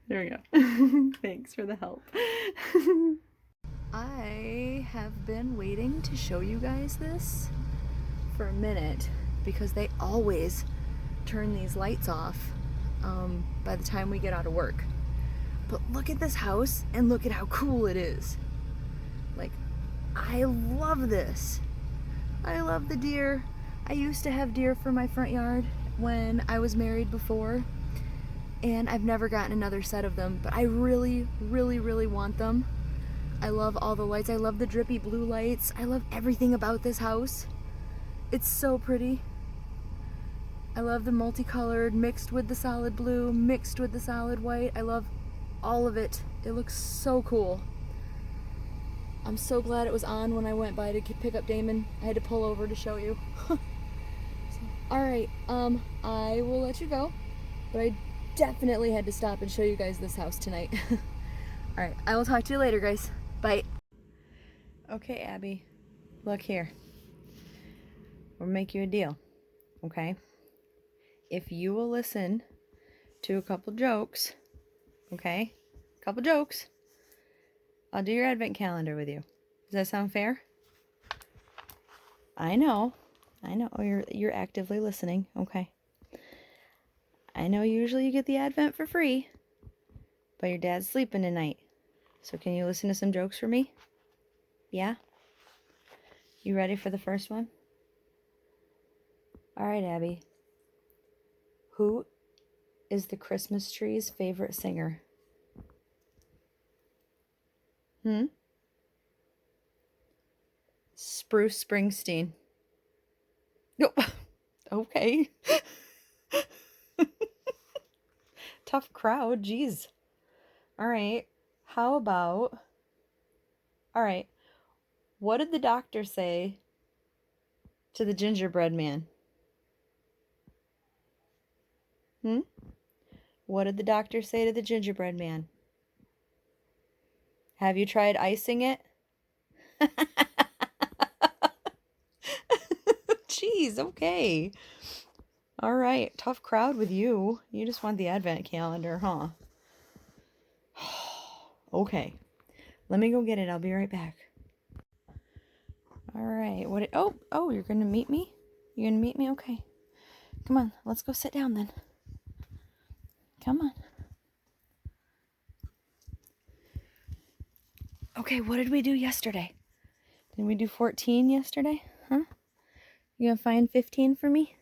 There we go. Thanks for the help. I have been waiting to show you guys this for a minute because they always turn these lights off by the time we get out of work. But look at this house and look at how cool it is. Like, I love this. I love the deer. I used to have deer for my front yard when I was married before, and I've never gotten another set of them, but I really, really, really want them. I love all the lights. I love the drippy blue lights. I love everything about this house. It's so pretty. I love the multicolored mixed with the solid blue, mixed with the solid white. I love all of it. It looks so cool. I'm so glad it was on when I went by to pick up Damon. I had to pull over to show you. Alright, I will let you go, but I definitely had to stop and show you guys this house tonight. Alright, I will talk to you later, guys. Bye. Okay, Abby, look here. We'll make you a deal, okay? If you will listen to a couple jokes, okay? A couple jokes, I'll do your advent calendar with you. Does that sound fair? I know. You're actively listening. Okay. I know usually you get the advent for free, but your dad's sleeping tonight. So can you listen to some jokes for me? Yeah? You ready for the first one? All right, Abby. Who is the Christmas tree's favorite singer? Spruce Springsteen. No. Okay. Tough crowd, jeez. All right. How about... All right. What did the doctor say to the gingerbread man? What did the doctor say to the gingerbread man? Have you tried icing it? Jeez, okay. All right, tough crowd with you. You just want the advent calendar, huh? Okay, let me go get it. I'll be right back. All right, oh, you're gonna meet me? You're gonna meet me? Okay. Come on, let's go sit down then. Come on. Okay, what did we do yesterday? Did we do 14 yesterday? Huh? You gonna find 15 for me?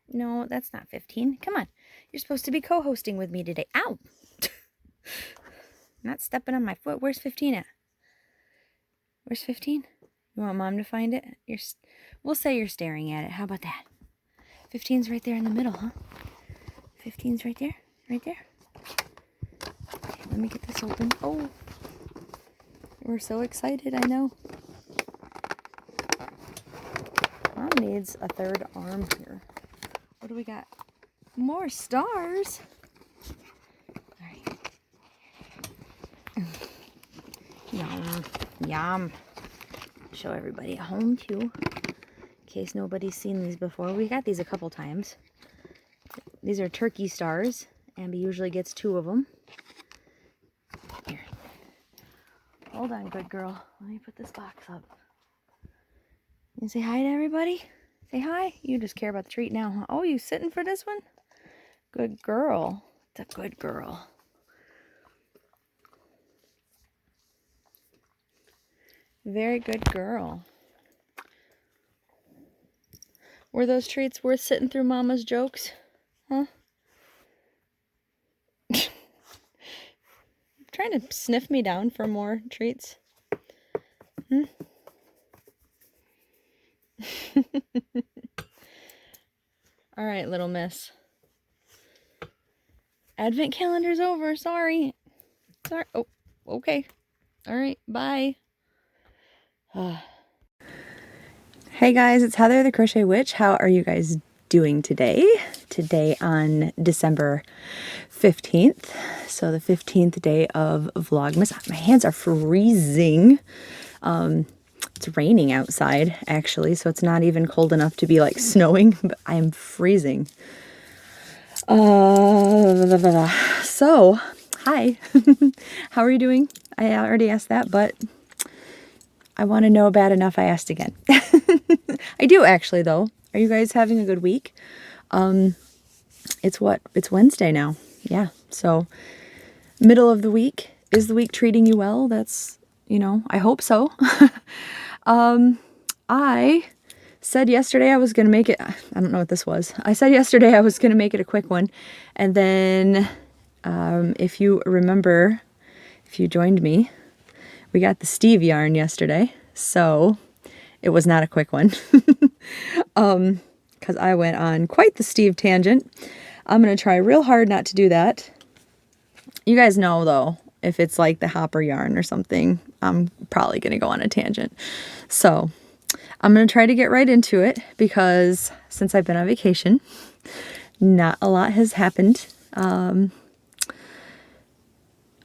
No, that's not 15. Come on. You're supposed to be co-hosting with me today. Ow! Not stepping on my foot. Where's 15 at? Where's 15? You want Mom to find it? We'll say you're staring at it. How about that? 15's right there in the middle, huh? 15's right there? Right there? Okay, let me get this open. Oh! We're so excited, I know. Mom needs a third arm here. What do we got? More stars? Alright. Yum. Yum. Show everybody at home, too. In case nobody's seen these before. We got these a couple times. These are turkey stars. Abby usually gets 2 of them. Here. Hold on, good girl. Let me put this box up. You say hi to everybody? Say hi. You just care about the treat now, huh? Oh, you sitting for this one? Good girl. It's a good girl. Very good girl. Were those treats worth sitting through Mama's jokes? Huh? Trying to sniff me down for more treats? All right, little miss. Advent calendar's over. Sorry. Oh, okay. All right, bye. Hey guys, it's Heather the Crochet Witch. How are you guys doing today? Today on December 15th. So the 15th day of Vlogmas. My hands are freezing. It's raining outside, actually, so it's not even cold enough to be like snowing, but I am freezing. So, hi. How are you doing? I already asked that, but I want to know bad enough I asked again. I do actually, though. Are you guys having a good week? It's Wednesday now. Yeah. So middle of the week. Is the week treating you well? That's, I hope so. I said yesterday I was going to make it. I don't know what this was. I said yesterday I was going to make it a quick one. And then, if you remember, if you joined me, we got the Steve yarn yesterday. So it was not a quick one. Because I went on quite the Steve tangent. I'm going to try real hard not to do that. You guys know, though, if it's like the hopper yarn or something, I'm probably going to go on a tangent. So I'm going to try to get right into it because since I've been on vacation, not a lot has happened.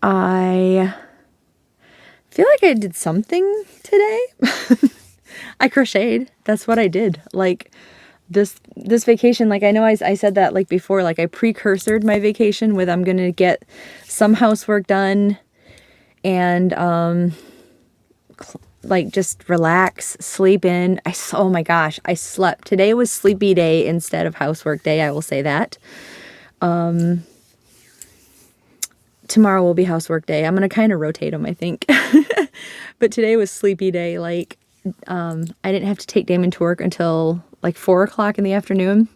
I feel like I did something today. I crocheted. That's what I did. Like this vacation, like I know I said that like before, like I precursored my vacation with I'm going to get some housework done and like just relax, sleep in. Oh my gosh, I slept. Today was sleepy day instead of housework day, I will say that. Tomorrow will be housework day. I'm going to kind of rotate them, I think. But today was sleepy day. Like, I didn't have to take Damon to work until like 4 o'clock in the afternoon.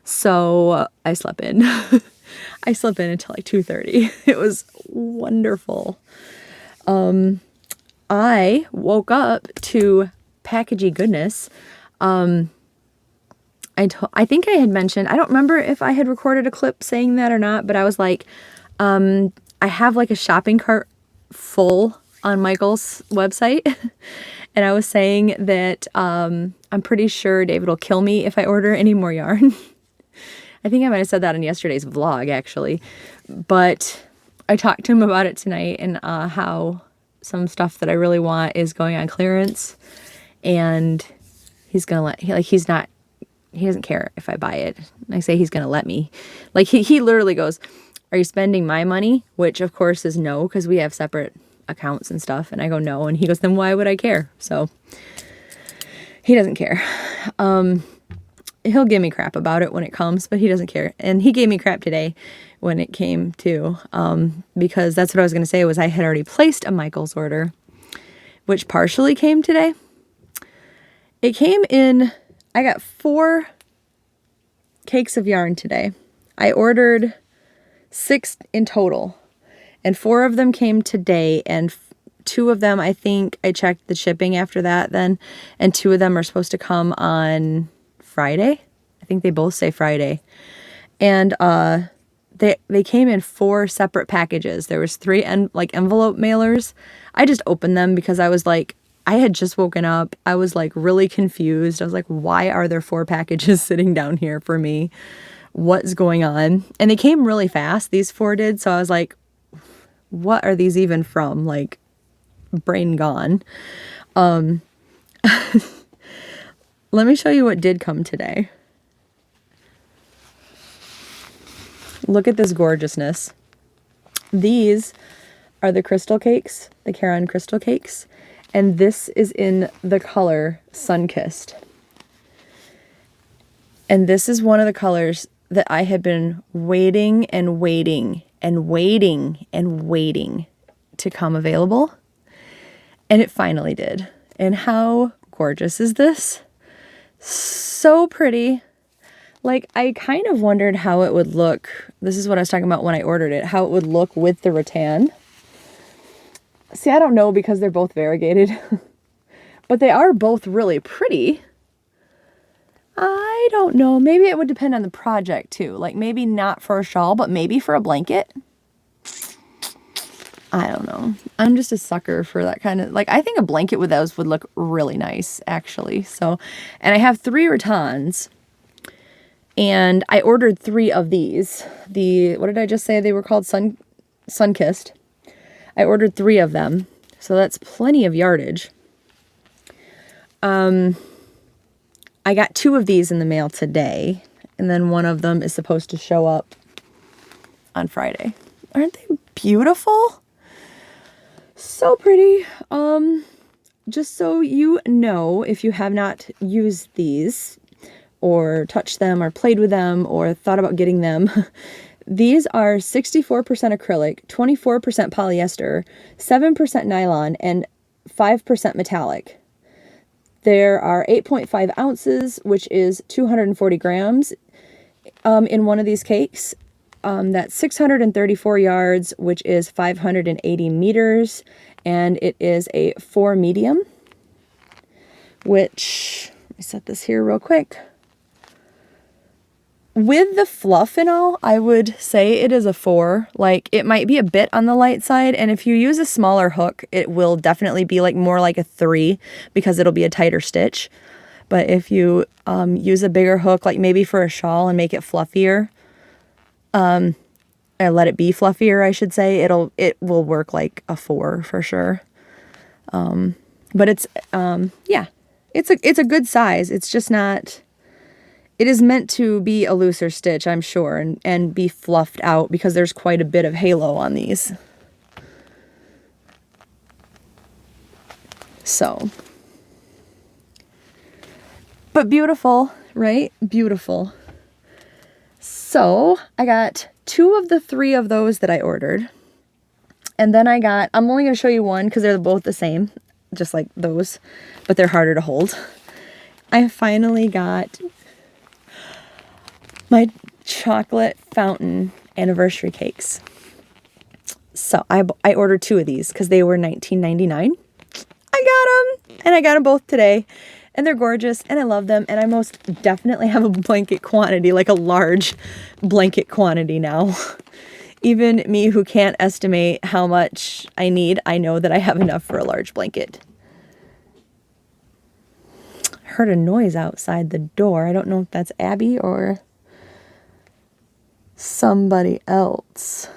So I slept in. I slept in until like 2:30. It was wonderful. I woke up to packagey goodness. I think I had mentioned, I don't remember if I had recorded a clip saying that or not, but I was like, I have like a shopping cart full on Michael's website. And I was saying that I'm pretty sure David will kill me if I order any more yarn. I think I might have said that in yesterday's vlog, actually. But I talked to him about it tonight and how some stuff that I really want is going on clearance. And he's going to he doesn't care if I buy it. I say he's going to let me. Like he literally goes, "Are you spending my money?" Which of course is no, because we have separate accounts and stuff. And I go, "No." And he goes, "Then why would I care?" So he doesn't care. He'll give me crap about it when it comes, but he doesn't care. And he gave me crap today when it came to, because that's what I was going to say was I had already placed a Michael's order, which partially came today. It came in, I got 4 cakes of yarn today. I ordered 6 in total, and 4 of them came today, and 2 of them, I think I checked the shipping after that then, and 2 of them are supposed to come on Friday. I think they both say Friday. And they came in 4 separate packages. There was 3 envelope mailers. I just opened them because I was like, I had just woken up. I was like really confused. I was like, why are there 4 packages sitting down here for me? What's going on? And they came really fast. These 4 did. So I was like, what are these even from? Like, brain gone. Let me show you what did come today. Look at this gorgeousness. These are the crystal cakes, the Caron crystal cakes. And this is in the color Sun-Kissed. And this is one of the colors that I had been waiting and waiting and waiting and waiting to come available. And it finally did. And how gorgeous is this? So pretty. Like, I kind of wondered how it would look. This is what I was talking about when I ordered it. How it would look with the rattan. See, I don't know because they're both variegated. But they are both really pretty. I don't know. Maybe it would depend on the project, too. Like, maybe not for a shawl, but maybe for a blanket. I don't know. I'm just a sucker for that kind of, like, I think a blanket with those would look really nice, actually. So, and I have 3 rattans, and I ordered 3 of these. What did I just say they were called? Sun-Kissed. I ordered 3 of them, so that's plenty of yardage. I got 2 of these in the mail today, and then one of them is supposed to show up on Friday. Aren't they beautiful? So pretty. Just so you know, if you have not used these or touched them or played with them or thought about getting them, these are 64% acrylic, 24% polyester, 7% nylon, and 5% metallic. There are 8.5 ounces, which is 240 grams in one of these cakes. That's 634 yards, which is 580 meters, and it is a 4 medium, which, let me set this here real quick. With the fluff and all, I would say it is a 4. Like, it might be a bit on the light side, and if you use a smaller hook, it will definitely be like more like a 3 because it'll be a tighter stitch. But if you use a bigger hook, like maybe for a shawl and make it fluffier, or let it be fluffier, I should say, it will work like a 4 for sure. But it's yeah, it's a good size. It's just not. It is meant to be a looser stitch, I'm sure, and be fluffed out because there's quite a bit of halo on these. So, but beautiful, right? Beautiful. So I got 2 of the 3 of those that I ordered. And then I'm only going to show you one because they're both the same, just like those, but they're harder to hold. I finally got my chocolate fountain anniversary cakes. So I ordered 2 of these because they were $19.99. I got them, and I got them both today, and they're gorgeous, and I love them, and I most definitely have a blanket quantity, like a large blanket quantity now. Even me who can't estimate how much I need, I know that I have enough for a large blanket. I heard a noise outside the door. I don't know if that's Abby or somebody else.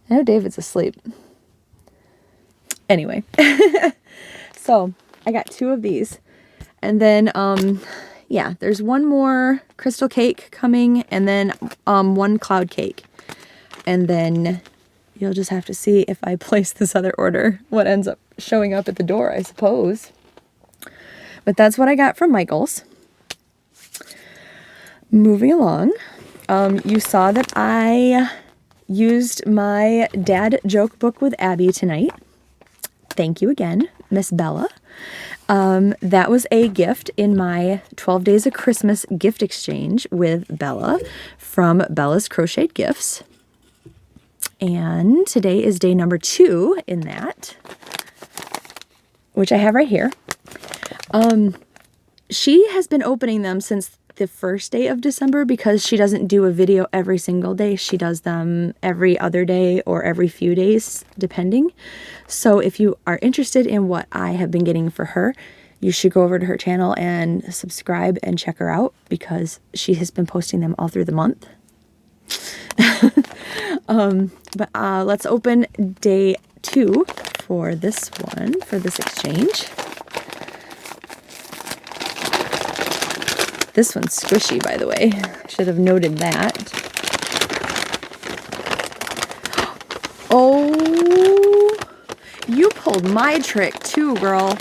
I know David's asleep. Anyway, so I got 2 of these, and then yeah, there's one more crystal cake coming, and then one cloud cake, and then you'll just have to see if I place this other order what ends up showing up at the door, I suppose. But that's what I got from Michael's. Moving along. You saw that I used my dad joke book with Abby tonight. Thank you again, Miss Bella. That was a gift in my 12 Days of Christmas gift exchange with Bella from Bella's Crocheted Gifts. And today is day number 2 in that, which I have right here. She has been opening them since the first day of December because she doesn't do a video every single day. She does them every other day or every few days, depending. So if you are interested in what I have been getting for her, you should go over to her channel and subscribe and check her out because she has been posting them all through the month. But let's open day 2 for this one, for this exchange. This one's squishy, by the way. I should have noted that. Oh, you pulled my trick too, girl.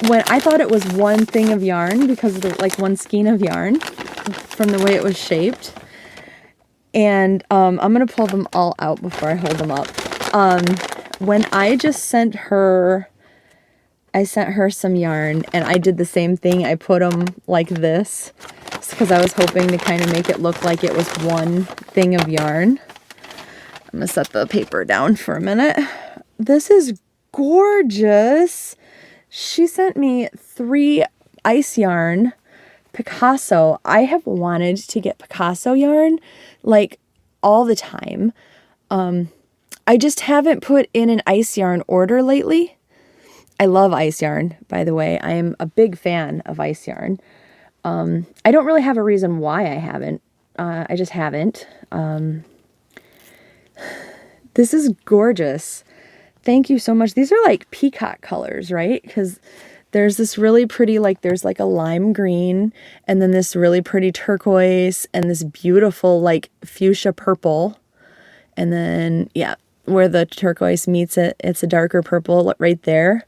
When I thought it was one thing of yarn because of the, like one skein of yarn from the way it was shaped. And I'm going to pull them all out before I hold them up. When I just sent her some yarn, and I did the same thing. I put them like this because I was hoping to kind of make it look like it was one thing of yarn. I'm going to set the paper down for a minute. This is gorgeous. She sent me 3 ice yarn Picasso. I have wanted to get Picasso yarn like all the time. I just haven't put in an ice yarn order lately. I love ice yarn, by the way. I am a big fan of ice yarn. I don't really have a reason why I haven't. I just haven't. This is gorgeous. thank you so much. These are like peacock colors, right? Because there's this really pretty, like there's like a lime green, and then this really pretty turquoise, and this beautiful like fuchsia purple. And then, yeah, where the turquoise meets it, it's a darker purple right there.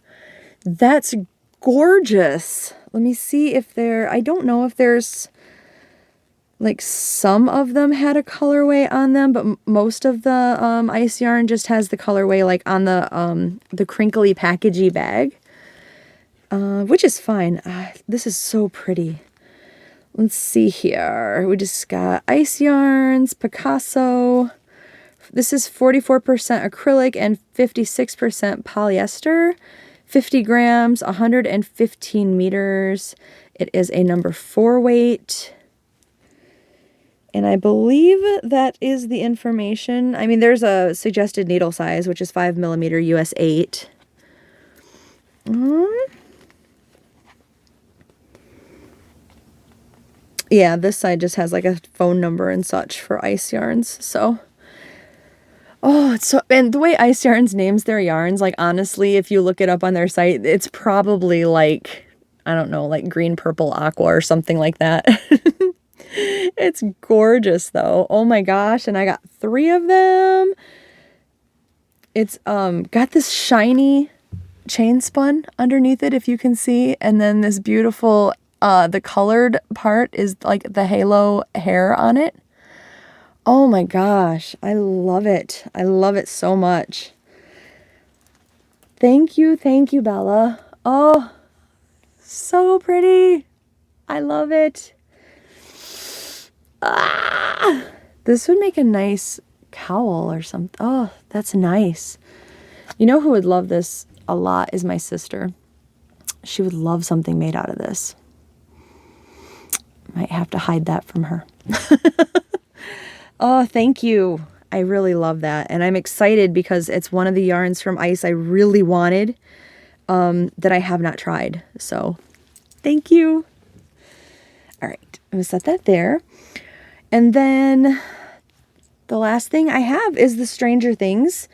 That's gorgeous. Let me see if I don't know if there's, like some of them had a colorway on them, but most of the ice yarn just has the colorway like on the crinkly packagey bag, which is fine. This is so pretty. Let's see here. We just got ice yarns, Picasso. This is 44% acrylic and 56% polyester. 50 grams, 115 meters. It is a number 4 weight. And I believe that is the information. I mean, there's a suggested needle size, which is 5mm US 8. Yeah, this side just has like a phone number and such for ice yarns. So, oh, it's so, and the way Ice Yarns names their yarns, like honestly, if you look it up on their site, it's probably like, I don't know, like green, purple, aqua or something like that. It's gorgeous though. Oh my gosh. And I got 3 of them. It's got this shiny chain spun underneath it, if you can see. And then this beautiful, the colored part is like the halo hair on it. Oh my gosh. I love it. I love it so much. Thank you, Bella. Oh, so pretty. I love it. This would make a nice cowl or something. Oh, that's nice. You know who would love this a lot is my sister. She would love something made out of this. Might have to hide that from her. Oh, thank you. I really love that. And I'm excited because it's one of the yarns from Ice I really wanted that I have not tried. So thank you. All right. I'm going to set that there. And then the last thing I have is the Stranger Things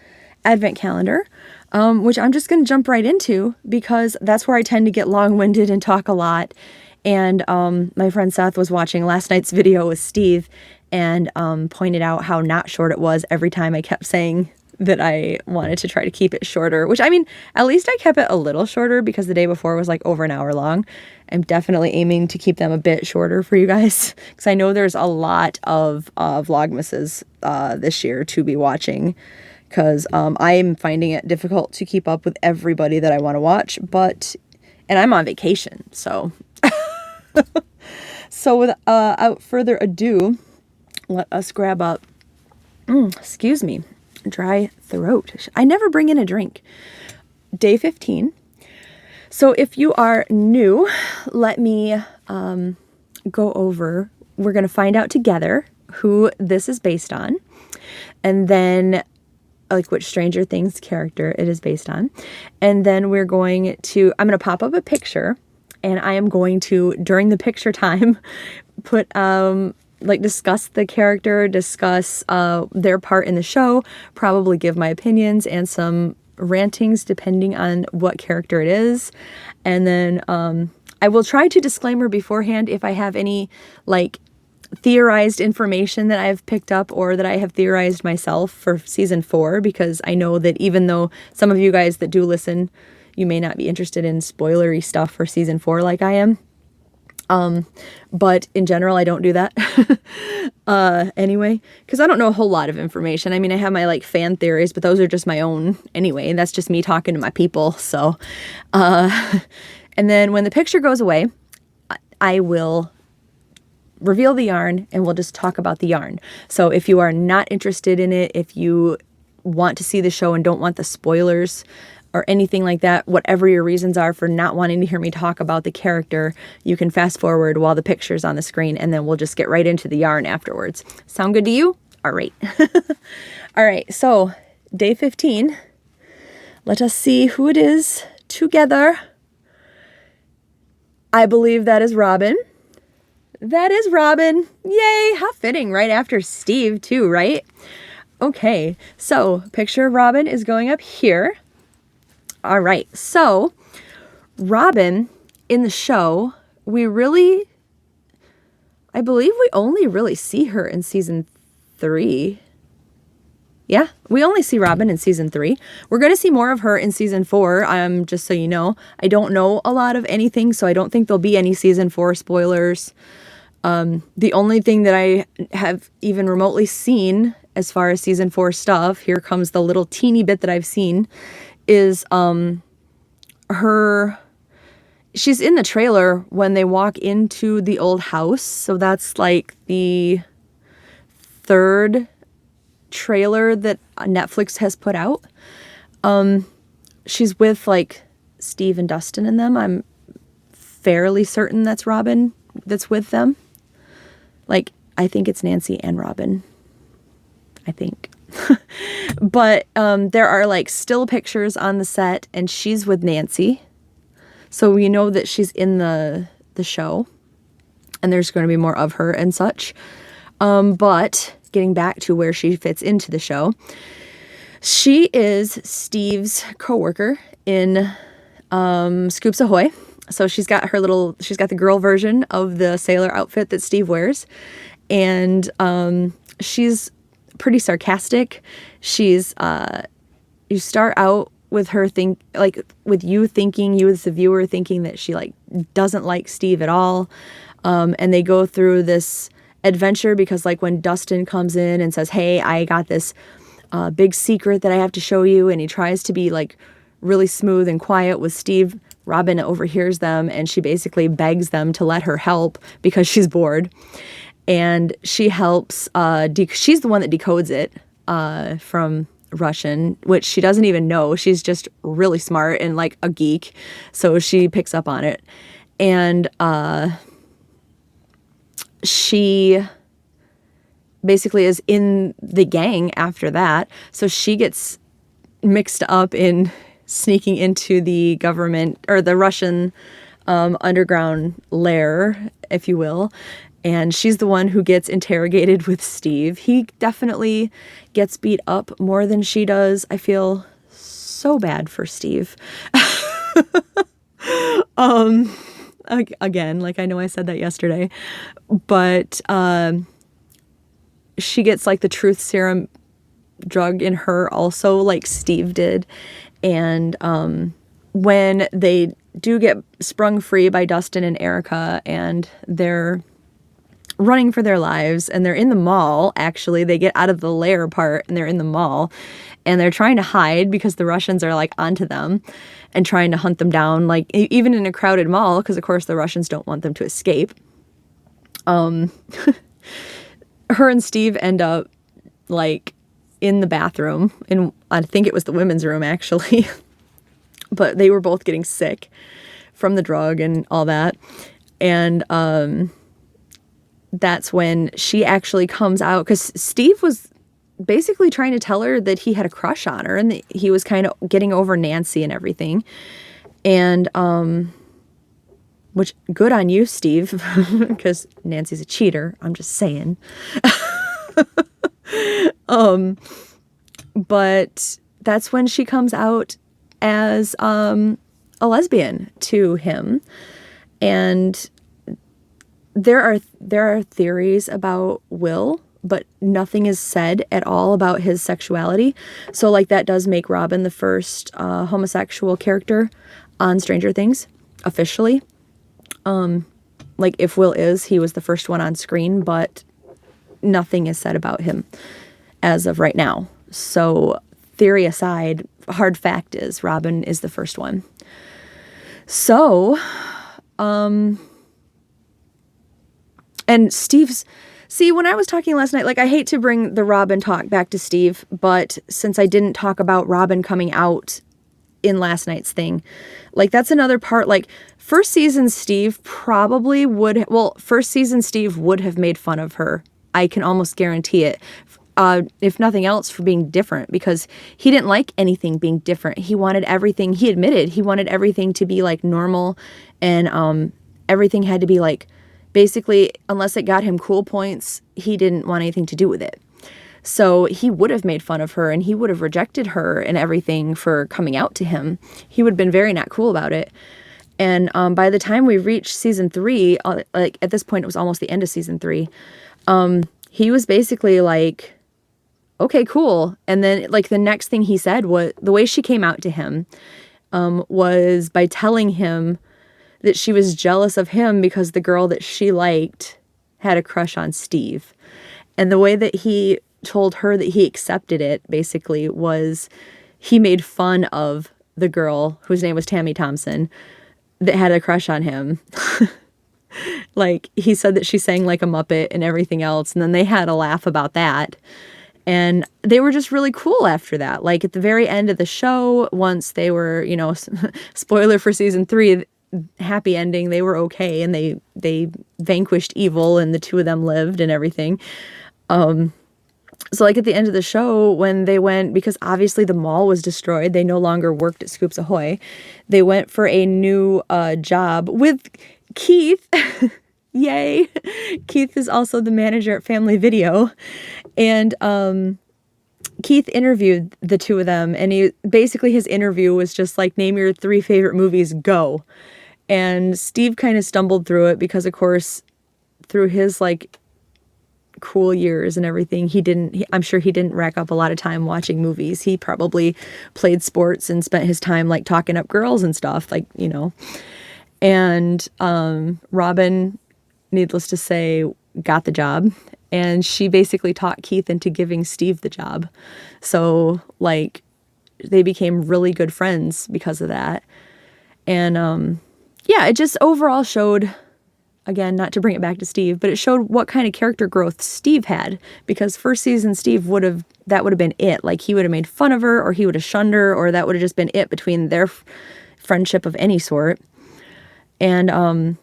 Advent Calendar, which I'm just going to jump right into because that's where I tend to get long-winded and talk a lot. And my friend Seth was watching last night's video with Steve and pointed out how not short it was every time I kept saying that I wanted to try to keep it shorter, which I mean, at least I kept it a little shorter because the day before was like over an hour long. I'm definitely aiming to keep them a bit shorter for you guys because I know there's a lot of Vlogmases this year to be watching because I'm finding it difficult to keep up with everybody that I want to watch, and I'm on vacation, so so without further ado, let us grab up, excuse me, dry throat. I never bring in a drink. Day 15. So if you are new, let me go over, we're going to find out together who this is based on, and then like which Stranger Things character it is based on. And then I'm going to pop up a picture, and I am going to, during the picture time, put, discuss the character, discuss their part in the show, probably give my opinions and some rantings depending on what character it is. And then I will try to disclaimer beforehand if I have any theorized information that I've picked up or that I have theorized myself for season 4, because I know that even though some of you guys that do listen, you may not be interested in spoilery stuff for season 4 like I am. But in general, I don't do that. Anyway, because I don't know a whole lot of information. I mean, I have my fan theories, but those are just my own anyway. That's just me talking to my people. So, and then when the picture goes away, I will reveal the yarn and we'll just talk about the yarn. So if you are not interested in it, if you want to see the show and don't want the spoilers or anything like that, whatever your reasons are for not wanting to hear me talk about the character, you can fast forward while the picture's on the screen and then we'll just get right into the yarn afterwards. Sound good to you? All right. All right, so day 15. Let us see who it is together. I believe that is Robin. That is Robin. Yay, how fitting, right after Steve too, right? Okay, so picture of Robin is going up here. All right, so Robin in the show, I believe we only really see her in season 3. Yeah, we only see Robin in season 3. We're going to see more of her in season 4. Just so you know, I don't know a lot of anything, so I don't think there'll be any season 4 spoilers. The only thing that I have even remotely seen as far as season 4 stuff, here comes the little teeny bit that I've seen, is she's in the trailer when they walk into the old house. So that's like the 3rd trailer that Netflix has put out. She's with like Steve and Dustin in them. I'm fairly certain that's Robin that's with them. Like, I think it's Nancy and Robin. I think. But there are like still pictures on the set, and she's with Nancy. So we know that she's in the show, and there's going to be more of her and such. But getting back to where she fits into the show, she is Steve's coworker in Scoops Ahoy. So she's got the girl version of the sailor outfit that Steve wears, and she's pretty sarcastic. She's you start out with her you as the viewer thinking that she like doesn't like Steve at all, and they go through this adventure because like when Dustin comes in and says, hey, I got this big secret that I have to show you, and he tries to be like really smooth and quiet with Steve, Robin overhears them, and she basically begs them to let her help because she's bored, and she helps she's the one that decodes it from Russian, which she doesn't even know. She's just really smart and like a geek, so she picks up on it, and she basically is in the gang after that. So she gets mixed up in sneaking into the government or the Russian underground lair, if you will. And she's the one who gets interrogated with Steve. He definitely gets beat up more than she does. I feel so bad for Steve. Again, like I know I said that yesterday, but she gets like the truth serum drug in her also, like Steve did. And when they do get sprung free by Dustin and Erica, and they're running for their lives, and they're in the mall, actually. They get out of the lair part, and they're in the mall, and they're trying to hide because the Russians are, like, onto them and trying to hunt them down, like, even in a crowded mall, because, of course, the Russians don't want them to escape. Her and Steve end up, like, in the bathroom, in, I think it was the women's room, actually, but they were both getting sick from the drug and all that, and, that's when she actually comes out, because Steve was basically trying to tell her that he had a crush on her and that he was kind of getting over Nancy and everything. And, which, good on you, Steve, because Nancy's a cheater. I'm just saying. But that's when she comes out as, a lesbian to him. And there are theories about Will, but nothing is said at all about his sexuality. So, like, that does make Robin the first homosexual character on Stranger Things, officially. Like, if Will is, he was the first one on screen, but nothing is said about him as of right now. So, theory aside, hard fact is Robin is the first one. So, and Steve's, see, when I was talking last night, like, I hate to bring the Robin talk back to Steve, but since I didn't talk about Robin coming out in last night's thing, like, that's another part, like, first season Steve would have made fun of her. I can almost guarantee it. If nothing else, for being different, because he didn't like anything being different. He wanted everything, he admitted, he wanted everything to be, like, normal, and everything had to be, like, basically, unless it got him cool points, he didn't want anything to do with it. So he would have made fun of her and he would have rejected her and everything for coming out to him. He would have been very not cool about it. And by the time we reached season 3, like at this point, it was almost the end of season 3. He was basically like, okay, cool. And then like the next thing he said was, the way she came out to him was by telling him that she was jealous of him because the girl that she liked had a crush on Steve. And the way that he told her that he accepted it basically was he made fun of the girl whose name was Tammy Thompson that had a crush on him. Like, he said that she sang like a Muppet and everything else. And then they had a laugh about that. And they were just really cool after that. Like, at the very end of the show, once they were, you know, spoiler for season 3, happy ending, they were okay. And they vanquished evil and the two of them lived and everything. So like at the end of the show, when they went, because obviously the mall was destroyed, they no longer worked at Scoops Ahoy. They went for a new job with Keith. Yay. Keith is also the manager at Family Video. And Keith interviewed the two of them. And his interview was just like, name your 3 favorite movies, go. And Steve kind of stumbled through it because, of course, through his like cool years and everything, I'm sure he didn't rack up a lot of time watching movies. He probably played sports and spent his time like talking up girls and stuff, like, you know. And Robin, needless to say, got the job, and she basically taught Keith into giving Steve the job. So like they became really good friends because of that. And yeah, it just overall showed, again, not to bring it back to Steve, but it showed what kind of character growth Steve had, because first season Steve that would have been it. Like, he would have made fun of her, or he would have shunned her, or that would have just been it between their friendship of any sort. And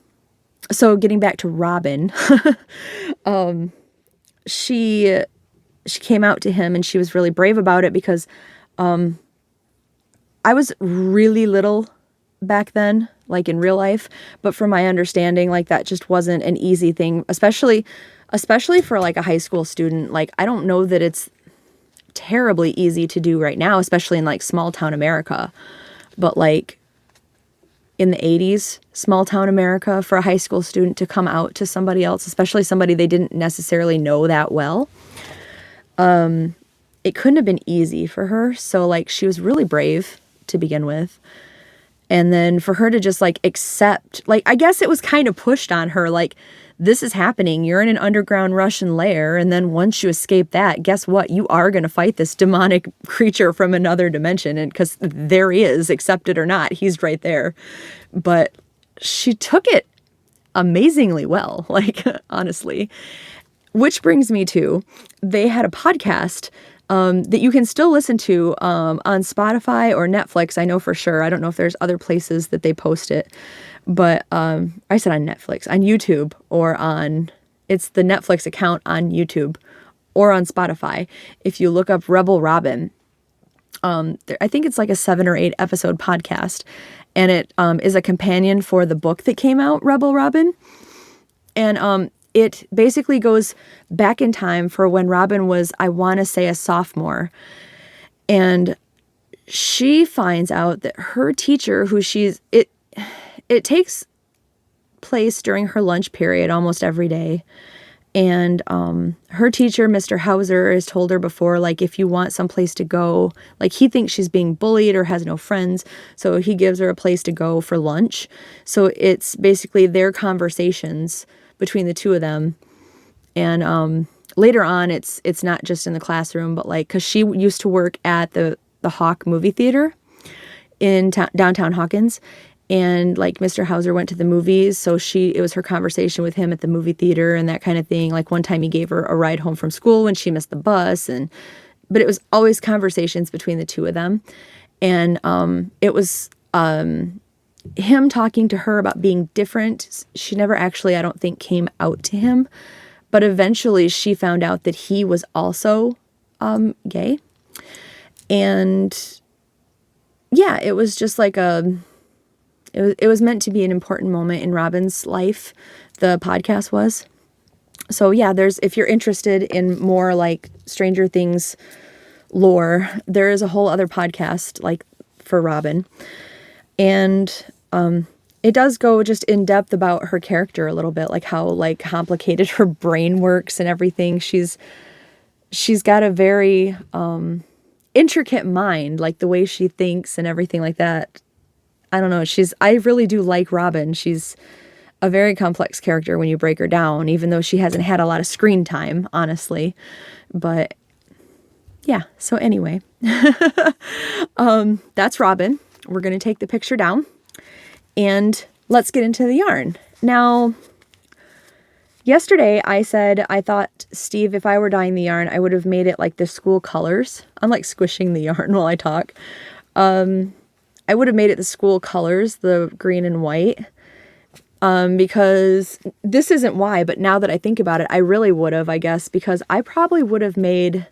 so getting back to Robin, she came out to him and she was really brave about it, because I was really little back then, like in real life, but from my understanding, like that just wasn't an easy thing, especially for like a high school student. Like, I don't know that it's terribly easy to do right now, especially in like small town America, but like in the 80s, small town America, for a high school student to come out to somebody else, especially somebody they didn't necessarily know that well, it couldn't have been easy for her. So like, she was really brave to begin with. And then for her to just like accept, like, I guess it was kind of pushed on her, like, this is happening. You're in an underground Russian lair. And then once you escape that, guess what? You are going to fight this demonic creature from another dimension. And because there he is, accept it or not, he's right there. But she took it amazingly well, like, honestly. Which brings me to, they had a podcast that you can still listen to on Spotify or Netflix. I know for sure. I don't know if there's other places that they post it. But I said on Netflix, on YouTube, or it's the Netflix account on YouTube or on Spotify. If you look up Rebel Robin, I think it's like a 7 or 8 episode podcast. And it is a companion for the book that came out, Rebel Robin. And it basically goes back in time for when Robin was, I want to say, a sophomore. And she finds out that her teacher, it takes place during her lunch period almost every day. And her teacher, Mr. Hauser, has told her before, like, if you want someplace to go, like, he thinks she's being bullied or has no friends, so he gives her a place to go for lunch. So it's basically their conversations between the two of them. And later on, it's not just in the classroom, but like, because she used to work at the Hawk movie theater in downtown Hawkins. And like, Mr. Hauser went to the movies, so it was her conversation with him at the movie theater and that kind of thing. Like, one time he gave her a ride home from school when she missed the bus, but it was always conversations between the two of them. And it was him talking to her about being different. She never actually, I don't think, came out to him, but eventually she found out that he was also gay. And yeah, it was just like it was meant to be an important moment in Robin's life, the podcast was. So yeah, if you're interested in more like Stranger Things lore, there is a whole other podcast like for Robin. And it does go just in depth about her character a little bit, like how like complicated her brain works and everything. She's got a very intricate mind, like the way she thinks and everything like that. I don't know. I really do like Robin. She's a very complex character when you break her down, even though she hasn't had a lot of screen time, honestly. But yeah, so anyway, that's Robin. We're going to take the picture down and let's get into the yarn. Now, yesterday I said I thought, Steve, if I were dyeing the yarn, I would have made it like the school colors. I'm like squishing the yarn while I talk. I would have made it the school colors, the green and white. Because this isn't why, but now that I think about it, I really would have, I guess, because I probably would have made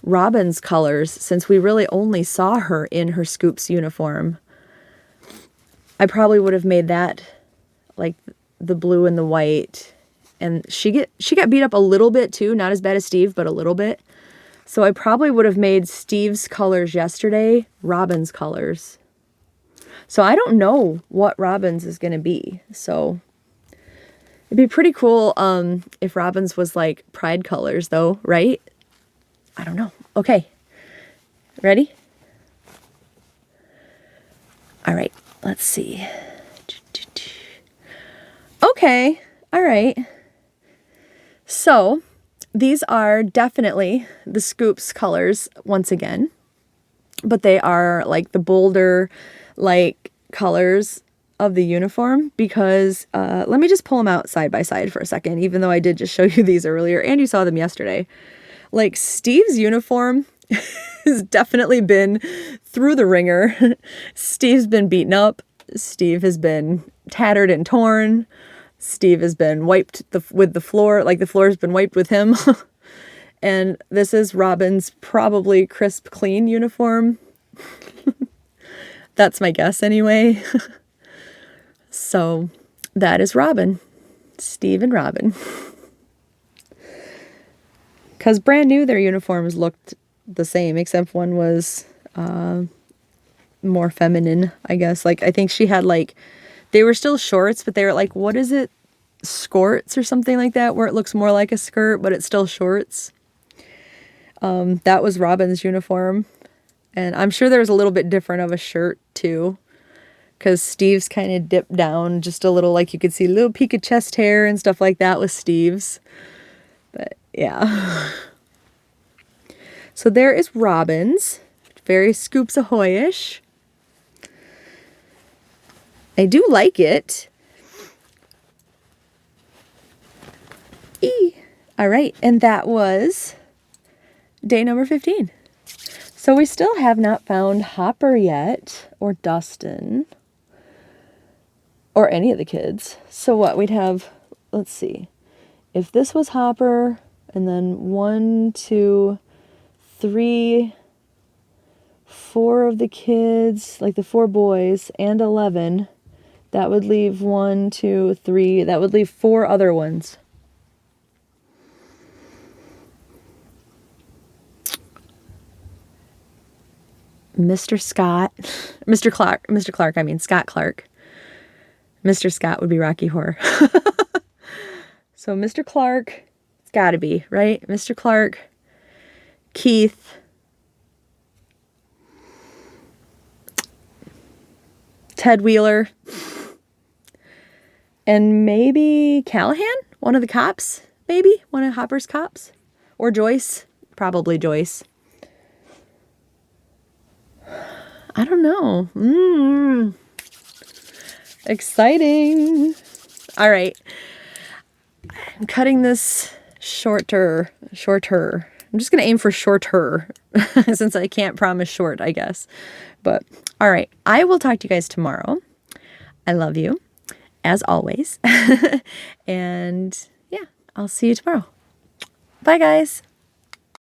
Robin's colors since we really only saw her in her Scoops uniform. I probably would have made that like the blue and the white. And she got beat up a little bit too, not as bad as Steve, but a little bit. So I probably would have made Steve's colors yesterday, Robin's colors. So I don't know what Robin's is going to be. So it'd be pretty cool if Robin's was like pride colors though, right? I don't know. Okay. Ready? All right. Let's see. Okay. All right. So these are definitely the Scoops colors once again, but they are like the bolder like colors of the uniform because let me just pull them out side by side for a second, even though I did just show you these earlier and you saw them yesterday. Like Steve's uniform has definitely been through the ringer. Steve's been beaten up. Steve has been tattered and torn. Steve has been wiped with the floor, like the floor has been wiped with him. And this is Robin's probably crisp, clean uniform. That's my guess anyway. So that is Robin. Steve and Robin. Because brand new, their uniforms looked the same, except one was more feminine, I guess. Like, I think she had, like, they were still shorts, but they were like, what is it? Skirts or something like that, where it looks more like a skirt, but it's still shorts. That was Robin's uniform. And I'm sure there was a little bit different of a shirt, too. Because Steve's kind of dipped down just a little, like you could see a little peak of chest hair and stuff like that with Steve's. But, yeah. So there is Robin's. Very Scoops Ahoy-ish. I do like it. All right, and that was day number 15. So we still have not found Hopper yet, or Dustin, or any of the kids. So what, we'd have, let's see, if this was Hopper, and then 1, 2, 3, 4 of the kids, like the 4 boys, and 11, that would leave 1, 2, 3, that would leave 4 other ones. Mr. Scott, Mr. Clark, I mean, Scott Clark. Mr. Scott would be Rocky Horror. So Mr. Clark, it's gotta be, right? Mr. Clark, Keith, Ted Wheeler, and maybe Callahan, one of the cops, maybe, one of Hopper's cops, or Joyce, probably Joyce. I don't know. Exciting. All right. I'm cutting this shorter. I'm just going to aim for shorter since I can't promise short, I guess. But all right. I will talk to you guys tomorrow. I love you as always. And yeah, I'll see you tomorrow. Bye, guys.